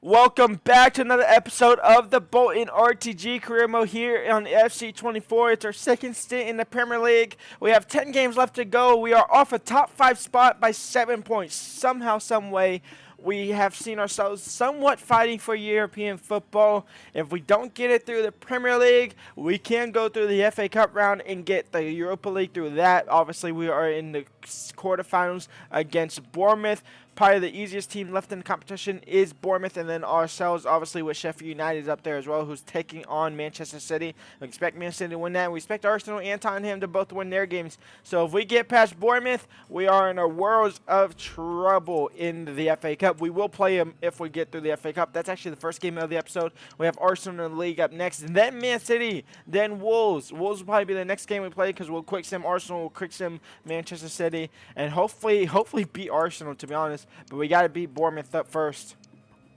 Welcome back to another episode of the Bolton RTG Career Mode here on FC24. It's our second stint in the Premier League. We have 10 games left to go. We are off a top 5 spot by 7 points. Somehow, some way, we have seen ourselves somewhat fighting for European football. If we don't get it through the Premier League, we can go through the FA Cup round and get the Europa League through that. Obviously, we are in the quarterfinals against Bournemouth. Probably the easiest team left in the competition is Bournemouth, and then ourselves, obviously, with Sheffield United up there as well, who's taking on Manchester City. We expect Man City to win that. We expect Arsenal and Tottenham to both win their games. So if we get past Bournemouth, we are in a world of trouble in the FA Cup. We will play them if we get through the FA Cup. That's actually the first game of the episode. We have Arsenal in the league up next, and then Man City, then Wolves. Wolves will probably be the next game we play because we'll quick sim Arsenal, we'll quick sim Manchester City, and hopefully beat Arsenal, to be honest. But we got to beat Bournemouth up first.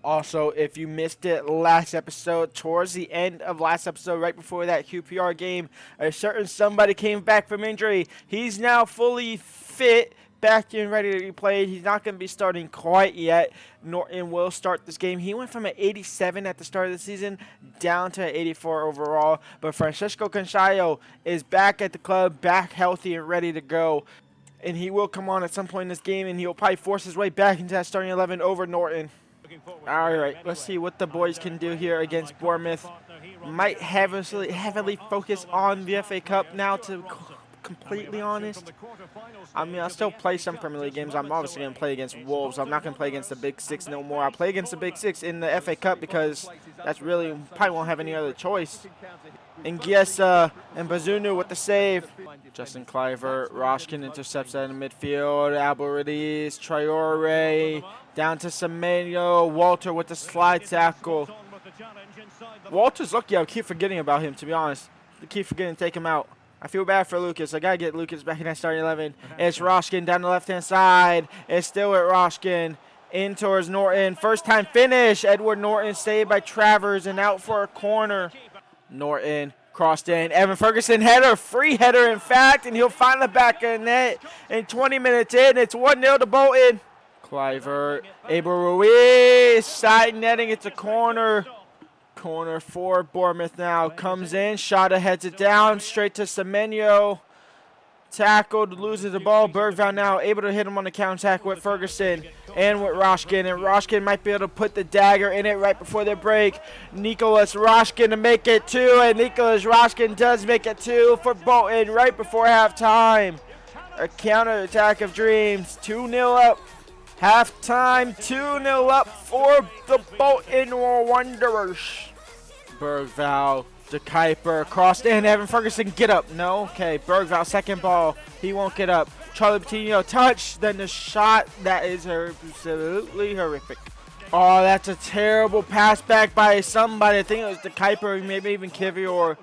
Also, if you missed it last episode, towards the end of last episode, right before that QPR game, a certain somebody came back from injury. He's now fully fit, back in, ready to be played. He's not going to be starting quite yet. Norton will start this game. He went from an 87 at the start of the season down to an 84 overall. But Francisco Canchayo is back at the club, back healthy and ready to go. And he will come on at some point in this game, and he'll probably force his way back into that starting 11 over Norton. All right, let's see what the boys can do here against Bournemouth. Might heavily focus on the FA Cup now, to completely honest. I mean, I'll still play some Premier League games. I'm obviously going to play against Wolves. I'm not going to play against the Big Six no more. I'll play against the Big Six in the FA Cup because that's really, probably won't have any other choice. And Giesa and Bazunu with the save. Justin Cliver, Roshkin intercepts that in the midfield. Alvarez, Traore, down to Semenyo. Walter with the slide tackle. Walter's lucky. I keep forgetting about him, to be honest. I keep forgetting to take him out. I feel bad for Lucas. I got to get Lucas back in that starting 11. It's Roshkin down the left-hand side. It's still at Roshkin. In towards Norton. First time finish. Edward Norton saved by Travers and out for a corner. Norton crossed in. Evan Ferguson header. Free header, in fact. And he'll find the back of the net. And 20 minutes in, it's 1-0 to Bolton. Cliver. Abel Ruiz. Side netting. It's a corner. Corner for Bournemouth now. Comes in. Shada heads it down. Straight to Semenyo. Tackled. Loses the ball. Bergvall now able to hit him on the counter attack with Ferguson and with Roshkin. And Roshkin might be able to put the dagger in it right before the break. Nicholas Roshkin to make it 2. And Nicholas Roshkin does make it 2 for Bolton right before halftime. A counter attack of dreams. 2-0 up. Halftime. 2-0 up for the Bolton Wanderers. Bergvall. De Kuiper, crossed in, Evan Ferguson, get up. No, okay, Bergvall, second ball, he won't get up. Charlie Patino, touch, then the shot, that is absolutely horrific. Oh, that's a terrible pass back by somebody. I think it was De Kuiper, maybe even Kivior.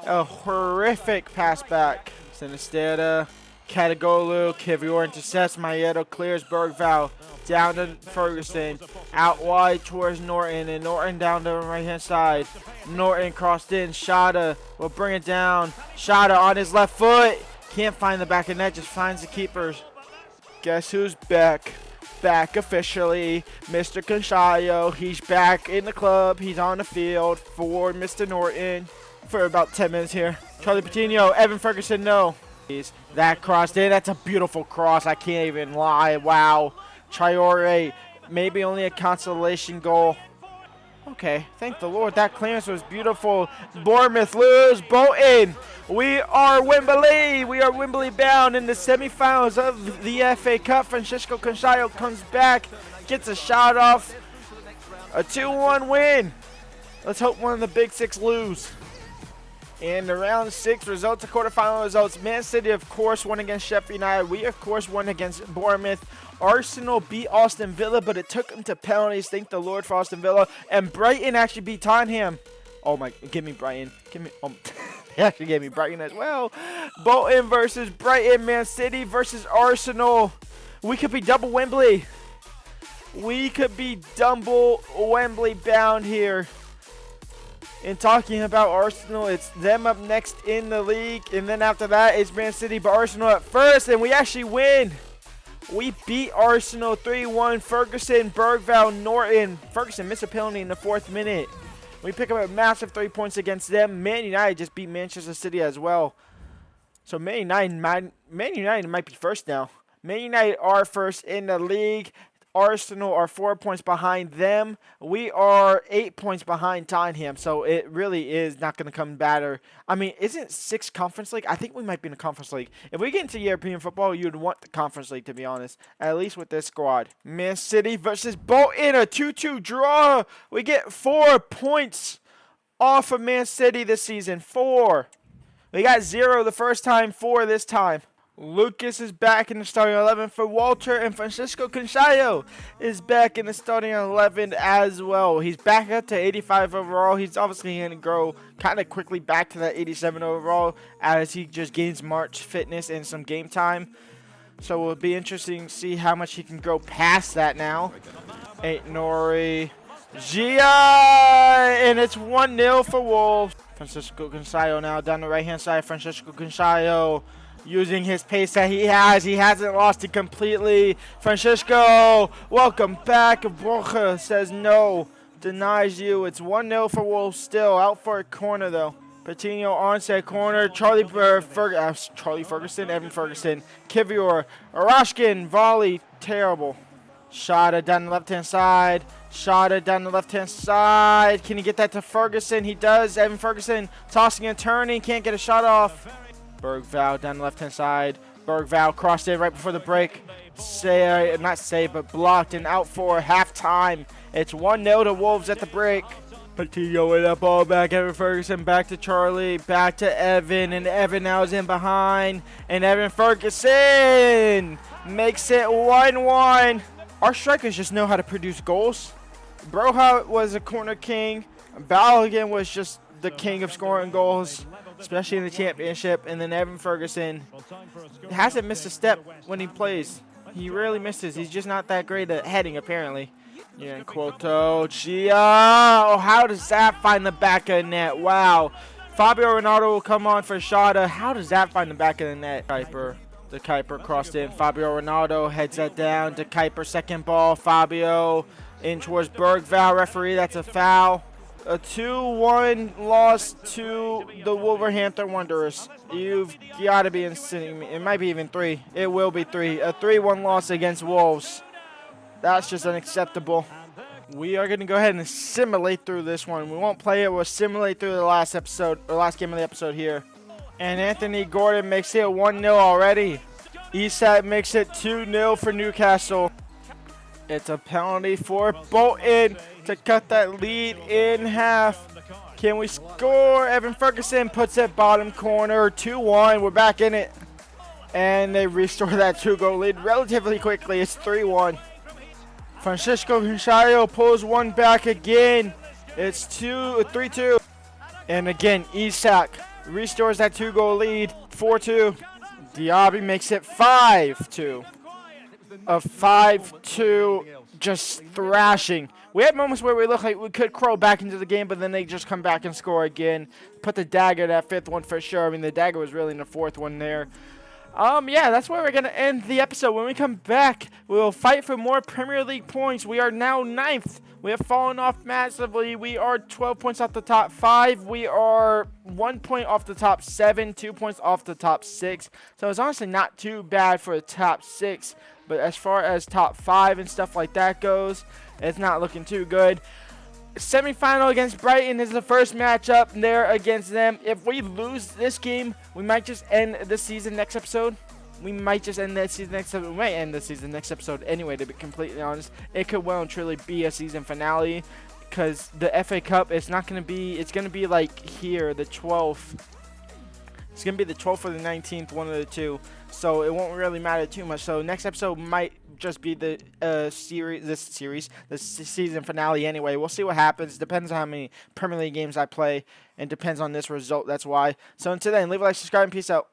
A horrific pass back. Sinistera, Katagolu, Kivior intercepts, Maieto clears Bergvall. Down to Ferguson, out wide towards Norton, and Norton down to the right-hand side. Norton crossed in, Shada will bring it down. Shada on his left foot, can't find the back of net, just finds the keepers. Guess who's back? Back officially, Mr. Canchayo. He's back in the club, he's on the field for Mr. Norton for about 10 minutes here. Charlie Patino, Evan Ferguson, no. That crossed in, that's a beautiful cross, I can't even lie, wow. Traore, maybe only a consolation goal. Okay, thank the Lord. That clearance was beautiful. Bournemouth lose. Bolton, we are Wembley. We are Wembley bound in the semifinals of the FA Cup. Francisco Canchayo comes back, gets a shot off. A 2-1 win. Let's hope one of the Big Six lose. And the round 6 results, the quarterfinal results. Man City, of course, won against Sheffield United. We, of course, won against Bournemouth. Arsenal beat Aston Villa, but it took them to penalties. Thank the Lord for Aston Villa. And Brighton actually beat Tottenham. Oh, my. Give me Brighton. Give me. They actually gave me Brighton as well. Bolton versus Brighton. Man City versus Arsenal. We could be double Wembley. We could be double Wembley bound here. And talking about Arsenal, it's them up next in the league. And then after that, it's Man City, but Arsenal at first. And we actually win. We beat Arsenal 3-1. Ferguson, Bergvall, Norton. Ferguson missed a penalty in the 4th minute. We pick up a massive 3 points against them. Man United just beat Manchester City as well. So Man United might be first now. Man United are first in the league. Arsenal are 4 points behind them. We are 8 points behind Tottenham. So it really is not going to come better. I mean, isn't 6 Conference League? I think we might be in the Conference League. If we get into European football, you'd want the Conference League, to be honest. At least with this squad. Man City versus Bolton, a 2-2 draw. We get 4 points off of Man City this season. 4. We got 0 the first time, 4 this time. Lucas is back in the starting 11 for Walter, and Francisco Conchayo is back in the starting 11 as well. He's back up to 85 overall. He's obviously going to grow kind of quickly back to that 87 overall as he just gains March fitness and some game time. So it'll be interesting to see how much he can grow past that now. Nori, Gia, and it's 1-0 for Wolves. Francisco Conchayo now down the right-hand side. Francisco Conchayo using his pace that he has. He hasn't lost it completely. Francisco, welcome back. Borja says no. Denies you. It's 1-0 for Wolves still. Out for a corner, though. Patino onset corner. Charlie Ferguson, Evan Ferguson. Kivior, Arashkin, volley. Terrible. Shada down the left-hand side. Shada down the left-hand side. Can he get that to Ferguson? He does. Evan Ferguson tossing and turning. Can't get a shot off. Bergvall down the left-hand side. Bergvall crossed it right before the break. Not saved, but blocked and out for halftime. It's 1-0 to Wolves at the break. Patino with that ball back. Evan Ferguson back to Charlie. Back to Evan. And Evan now is in behind. And Evan Ferguson makes it 1-1. Our strikers just know how to produce goals. Broha was a corner king. Balogun was just the king of scoring goals, especially in the championship. And then Evan Ferguson hasn't missed a step when he plays. He rarely misses. He's just not that great at heading, apparently. Yeah, and Quoto, Gia. Oh, how does that find the back of the net? Wow. Fabio Ronaldo will come on for Shada. How does that find the back of the net? Kuiper. The Kuiper crossed in. Fabio Ronaldo heads that down to Kuiper. Second ball. Fabio in towards Bergvall. Referee, that's a foul. A 2-1 loss to the Wolverhampton Wanderers. You've got to be insane. It might be even 3. It will be 3. A 3-1 loss against Wolves. That's just unacceptable. We are going to go ahead and simulate through this one. We won't play it. We'll simulate through the last episode, or last game of the episode here. And Anthony Gordon makes it 1-0 already. Isak makes it 2-0 for Newcastle. It's a penalty for Bolton to cut that lead in half. Can we score? Evan Ferguson puts it bottom corner. 2-1. We're back in it. And they restore that 2-goal lead relatively quickly. It's 3-1. Francisco Conchayo pulls one back again. It's 3-2. And again, Isak restores that 2-goal lead. 4-2. Diaby makes it 5-2. A 5-2, just thrashing. We had moments where we looked like we could crawl back into the game, but then they just come back and score again. Put the dagger that 5th one for sure. I mean, the dagger was really in the 4th one there. Yeah, that's where we're going to end the episode. When we come back, we will fight for more Premier League points. We are now 9th. We have fallen off massively. We are 12 points off the top 5. We are 1 point off the top 7, 2 points off the top 6. So it's honestly not too bad for the top 6. But as far as top 5 and stuff like that goes, it's not looking too good. Semi-final against Brighton is the first matchup there against them. If we lose this game, we might just end the season next episode. We might just end that season next episode. We might end the season next episode anyway, to be completely honest. It could well and truly be a season finale because the FA Cup is not going to be, it's going to be like here, the 12th. It's going to be the 12th or the 19th, one of the two. So it won't really matter too much. So next episode might just be the season finale anyway. We'll see what happens. Depends on how many Premier League games I play and depends on this result. That's why. So until then, leave a like, subscribe, and peace out.